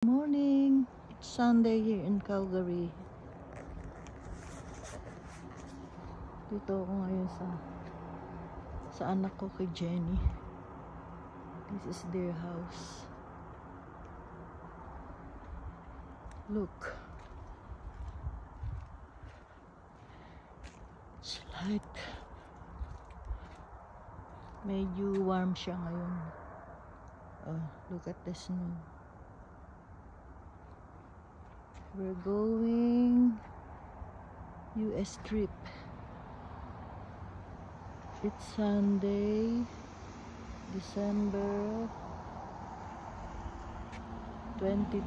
Morning. It's Sunday here in Calgary. Dito ako ngayon sa anak ko kay Jenny. This is their house. Look. It's like medyo warm siya ngayon. Oh, look at the snow. We're going US trip. It's Sunday, December 22.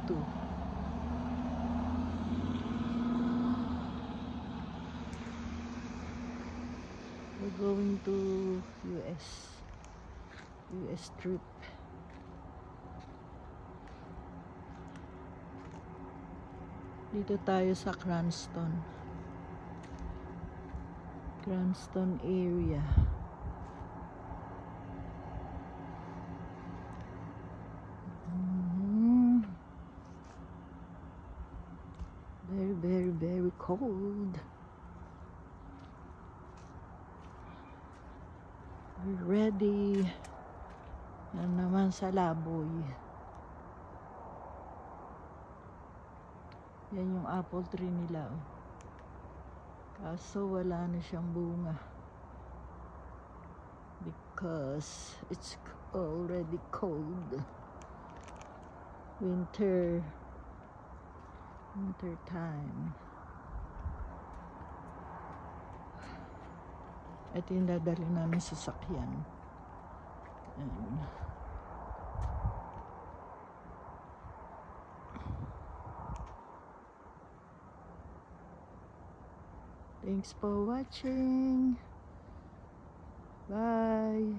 We're going to US trip. Dito tayo sa Cranston area. Very cold. We're ready na naman sa laboy. Yan yung apple tree nila, oh. Kaso wala na siyang bunga because it's already cold. Winter time. Ito yung dadali namin sa sasakyan. Thanks for watching. Bye.